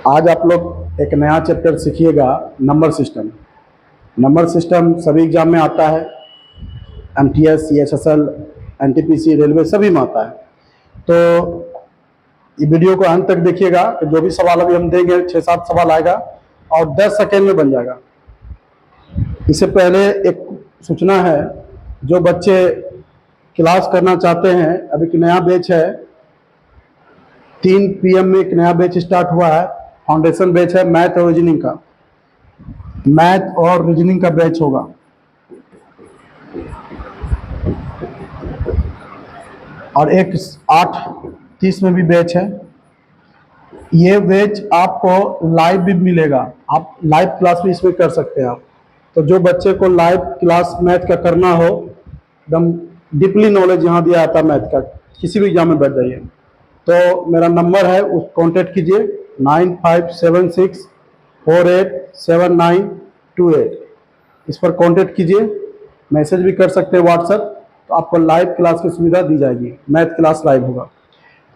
आज आप लोग एक नया चैप्टर सीखिएगा, नंबर सिस्टम। नंबर सिस्टम सभी एग्जाम में आता है, एमटीएस, सीएचएसएल, एनटीपीसी, रेलवे सभी में आता है। तो ये वीडियो को अंत तक देखिएगा कि जो भी सवाल अभी हम देंगे 6-7 सवाल आएगा और 10 सेकेंड में बन जाएगा। इससे पहले एक सूचना है, जो बच्चे क्लास करना चाहते हैं, अभी एक नया बैच है, 3 PM में एक नया बैच स्टार्ट हुआ है। फाउंडेशन बैच है, मैथ और रीजनिंग का। मैथ और रीजनिंग का बैच होगा। और एक 8:30 में भी बैच है। ये बैच आपको लाइव भी मिलेगा, आप लाइव क्लास भी इसमें कर सकते हैं आप। तो जो बच्चे को लाइव क्लास मैथ का करना हो, एकदम डीपली नॉलेज यहाँ दिया जाता है मैथ का, किसी भी एग्जाम में बैठ जाइए। तो मेरा नंबर है, उस कॉन्टेक्ट कीजिए 9576487928। इस पर कांटेक्ट कीजिए, मैसेज भी कर सकते हैं व्हाट्सएप। तो आपको लाइव क्लास की सुविधा दी जाएगी, मैथ क्लास लाइव होगा।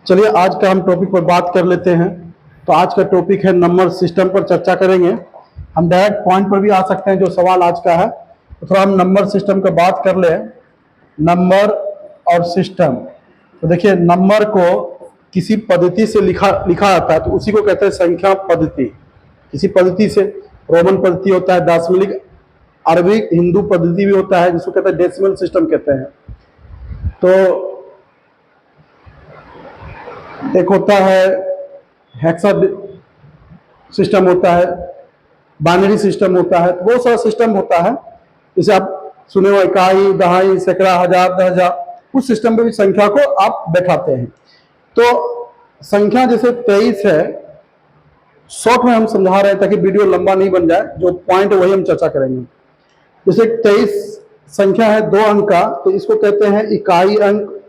चलिए आज का हम टॉपिक पर बात कर लेते हैं। तो आज का टॉपिक है नंबर सिस्टम पर चर्चा करेंगे। हम डायरेक्ट पॉइंट पर भी आ सकते हैं, जो सवाल आज का है। तो थोड़ा हम नंबर सिस्टम का बात कर ले। नंबर और सिस्टम, तो देखिए नंबर को किसी पद्धति से लिखा जाता है, तो उसी को कहते हैं संख्या पद्धति। किसी पद्धति से, रोमन पद्धति होता है, दाशमलिक, अरबी, हिंदू पद्धति भी होता है, जिसको कहते हैं डेसिमल सिस्टम कहते हैं। तो एक होता है हेक्सा सिस्टम होता है, बाइनरी सिस्टम होता है, तो बहुत सारा सिस्टम होता है। जैसे आप सुने हो इकाई, दहाई, सैकड़ा, हजार, 10,000, उस सिस्टम पे भी संख्या को आप बैठाते हैं। तो संख्या जैसे 23 है, शॉर्ट में हम समझा रहे हैं ताकि वीडियो लंबा नहीं बन जाए। जो पॉइंट है वही हम चर्चा करेंगे। जैसे 23 संख्या है 2 अंक का, तो इसको कहते हैं इकाई अंक,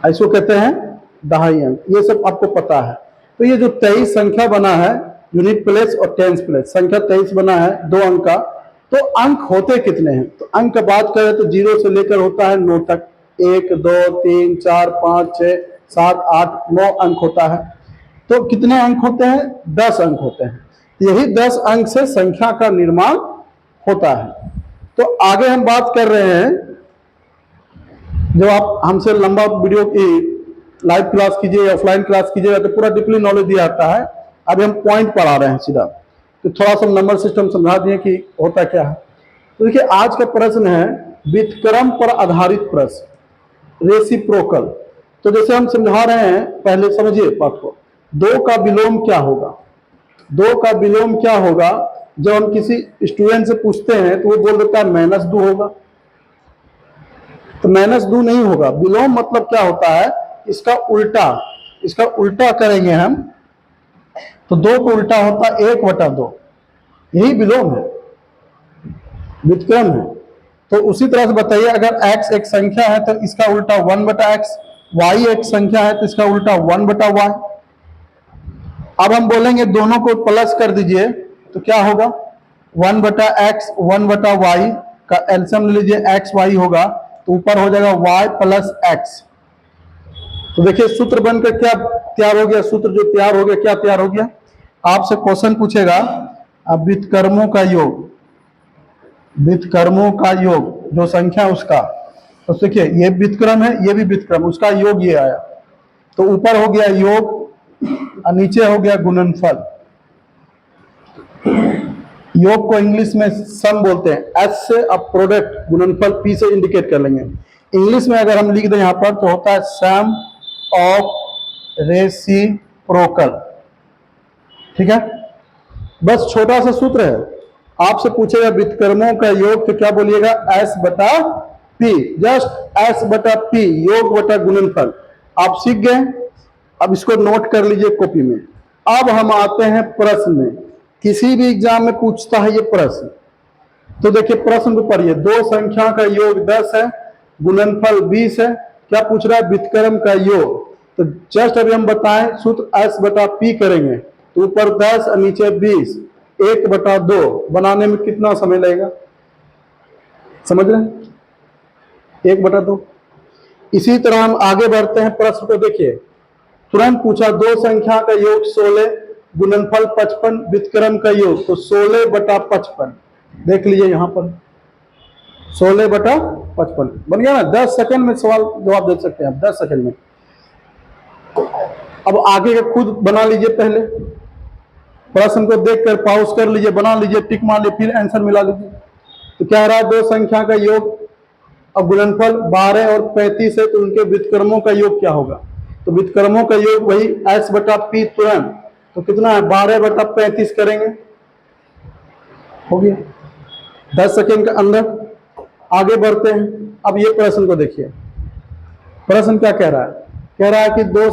इसको कहते हैं दहाई अंक। ये सब आपको पता है। तो ये जो 23 संख्या बना है, यूनिट प्लेस और टेंस प्लेस, संख्या 23 बना है 2 अंक का। तो अंक होते कितने हैं? तो अंक का बात करें तो 0 से लेकर होता है 9 तक। 1, 2, 3, 4, 5, 6, 7, 8, 9 अंक होता है। तो कितने अंक होते हैं? 10 अंक होते हैं। यही 10 अंक से संख्या का निर्माण होता है। तो आगे हम बात कर रहे हैं, जब आप हमसे लंबा वीडियो की लाइव क्लास कीजिए, ऑफलाइन क्लास कीजिएगा, तो पूरा डीपली नॉलेज दिया जाता है। अभी हम पॉइंट पर आ रहे हैं सीधा। तो थोड़ा सा नंबर सिस्टम समझा दिए कि होता क्या है। तो देखिए आज का प्रश्न है व्युत्क्रम पर आधारित प्रश्न, रेसिप्रोकल। तो जैसे हम समझा रहे हैं, पहले समझिए बात को। 2 का विलोम क्या होगा? 2 का विलोम क्या होगा? जब हम किसी स्टूडेंट से पूछते हैं तो वो बोल देता है -2 होगा। तो -2 नहीं होगा। विलोम मतलब क्या होता है? इसका उल्टा, इसका उल्टा करेंगे हम तो 2 को उल्टा होता है 1/2। यही विलोम है, व्युत्क्रम है। तो उसी तरह से बताइए, अगर x एक संख्या है तो इसका उल्टा 1/x, y एक संख्या है तो इसका उल्टा 1/y। अब हम बोलेंगे दोनों को प्लस कर दीजिए तो क्या होगा? 1/x 1/y का एलसीएम ले लीजिए, x y होगा, तो ऊपर हो जाएगा y + x। तो देखिए सूत्र बनकर क्या तैयार हो गया? सूत्र जो तैयार हो गया, क्या तैयार हो गया? आपसे क्वेश्चन पूछेगा, अब व्युत्क्रमों का योग, व्युत्क्रमों का योग जो संख्या उसका, तो देखिए ये व्युत्क्रम है, ये भी व्युत्क्रम, उसका योग ये आया। तो ऊपर हो गया योग और नीचे हो गया गुणनफल। योग को इंग्लिश में सम बोलते हैं, एस से अब प्रोडक्ट, गुणनफल पी से इंडिकेट कर लेंगे। इंग्लिश में अगर हम लिख दें यहाँ पर तो होता है सम ऑफ रेसिप्रोकल। ठीक है, बस छोटा सा सूत्र है। आपसे पूछेगा व्युत्क्रमों का योग, तो क्या बोलिएगा? S/P, जस्ट S/P, योग बटा गुणनफल। आप सीख गए, अब इसको नोट कर लीजिए कॉपी में। अब हम आते हैं प्रश्न में। किसी भी एग्जाम में पूछता है ये प्रश्न। तो देखिए प्रश्न को पढ़िए। 2 संख्या का योग 10 है, गुणनफल 20 है। क्या पूछ रहा है? व्युत्क्रम का योग। तो जस्ट अभी हम बताएं, सूत्र S/P करेंगे तो ऊपर 10 और नीचे 20, 1/2 बनाने में कितना समय लगेगा? समझ रहे हैं? 1/2। इसी तरह हम आगे बढ़ते हैं। प्रश्न को देखिए, तुरंत पूछा 2 संख्या का योग 16, गुणनफल 55 व्युत्क्रम का योग, तो 16/55 देख लीजिए यहाँ पर 16/55 बन गया ना। 10 सेकंड में सवाल जवाब दे सकते हैं आप, 10 सेकंड में। अब आगे का खुद बना लीजिए, पहले प्रश्न को देखकर पॉज कर लीजिए, बना लीजिए, टिक मार लीजिए, फिर आंसर मिला लीजिए। तो कह रहा है दो संख्या का योग, अब गुणनफल 12 और 35 है, तो उनके व्युत्क्रमों का योग क्या होगा? तो व्युत्क्रमों का योग वही s/p तुरंत, तो कितना है 12/35 करेंगे, हो गया 10 सेकेंड के अंदर। आगे बढ़ते हैं। अब ये प्रश्न को देखिए, प्रश्न क्या कह रहा है? कह रहा है कि दो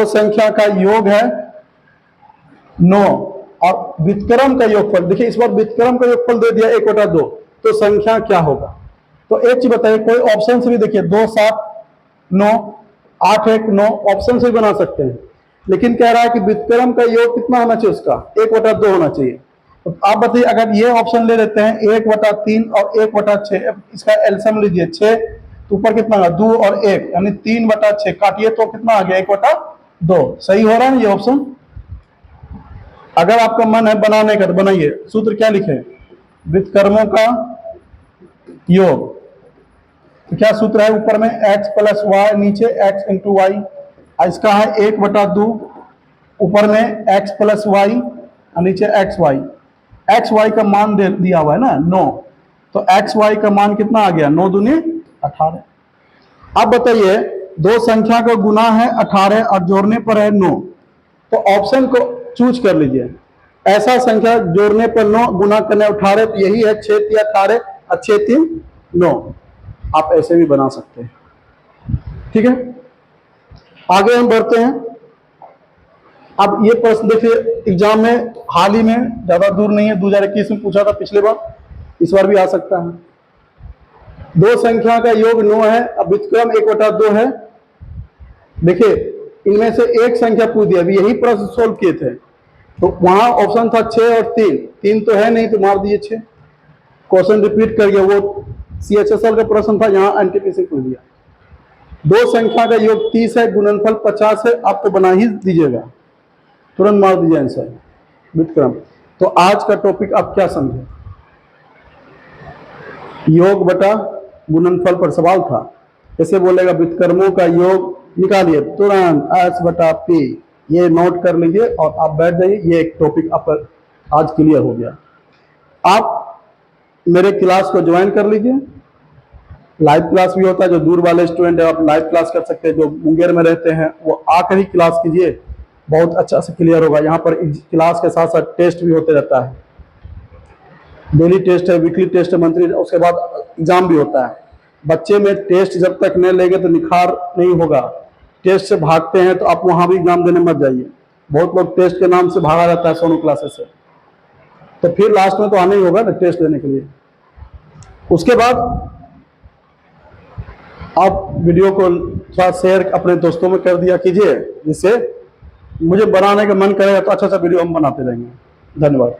संख्या का योग है 9 और व्युत्क्रम का योगफल, देखिए इस बार व्युत्क्रम का योगफल दे दिया 1/2, तो संख्या क्या होगा? तो एक चीज बताइए, कोई ऑप्शन से भी देखिए 2 7 9 8 1 9 ऑप्शन से भी बना सकते हैं, लेकिन कह रहा है कि व्युत्क्रम का योग कितना होना चाहिए? उसका 1/2 होना चाहिए। तो आप बताइए, अगर ये ऑप्शन ले लेते हैं 1/3 और 1/6, इसका एलसीएम लीजिए 6, तो ऊपर कितना होगा 2 और 1 यानी 3/6, काटिए तो कितना आ गया 1/2। सही हो रहा है ये ऑप्शन? अगर आपका मन है बनाने का तो बनाइए। सूत्र क्या लिखे? व्युत्क्रमों का योग। तो क्या सूत्र है? ऊपर में x + y, नीचे x × y, इसका है 1/2, ऊपर में x + y और नीचे xy। xy का मान दे दिया हुआ है ना 9, तो xy का मान कितना आ गया? 9 दूनी 18। अब बताइए, दो संख्या का गुना है 18 और जोड़ने पर है 9, तो ऑप्शन को चूज कर लीजिए। ऐसा संख्या जोड़ने पर 9, गुना करने 18, तो यही है 6 × 18 और 6 × 3 9। आप ऐसे भी बना सकते हैं, ठीक है। आगे हम बढ़ते हैं। अब ये प्रश्न देखिए, एग्जाम में हाल ही में, ज्यादा दूर नहीं है, 2021 में पूछा था पिछले बार, इस बार भी आ सकता है। दो संख्या का योग 9 है, अब व्युत्क्रम 1/2 है। देखिए इनमें से एक संख्या पूछ दिया, अभी यही प्रश्न सोल्व किए थे, तो वहां ऑप्शन था 6 और 3 तो है नहीं, तो मार दिए 6। क्वेश्चन रिपीट कर गया, वो CHSL का प्रश्न था, यहाँ NTPC पूछ दिया। दो संख्या का योग 30 है, गुणनफल 50 है, आप तो बना ही दीजिएगा, तुरंत मार दीजिए आंसर व्युत्क्रम। तो आज का टॉपिक आप क्या समझे? योग बटा गुणनफल पर सवाल था। कैसे बोलेगा? व्युत्क्रमों का योग निकालिए तुरंत s/p, ये नोट कर लीजिए और आप बैठ जाइए। ये एक टॉपिक आपका आज क्लियर हो गया। आप मेरे क्लास को ज्वाइन कर लीजिए, लाइव क्लास भी होता है। जो दूर वाले स्टूडेंट है आप लाइव क्लास कर सकते हैं, जो मुंगेर में रहते हैं वो आकर ही क्लास कीजिए, बहुत अच्छा से क्लियर होगा। यहाँ पर क्लास के साथ साथ टेस्ट भी होते रहता है, डेली टेस्ट है, वीकली टेस्ट है, मंथली, उसके बाद एग्जाम भी होता है। बच्चे में टेस्ट जब तक नहीं लेंगे तो निखार नहीं होगा। टेस्ट से भागते हैं तो आप वहां भी एग्जाम देने मत जाइए। बहुत लोग टेस्ट के नाम से भागा रहता है सोनू क्लासेस से, तो फिर लास्ट में तो आना ही होगा ना टेस्ट देने के लिए। उसके बाद आप वीडियो को थोड़ा शेयर अपने दोस्तों में कर दिया कीजिए, जिससे मुझे बनाने का मन करेगा तो अच्छा वीडियो हम बनाते रहेंगे। धन्यवाद।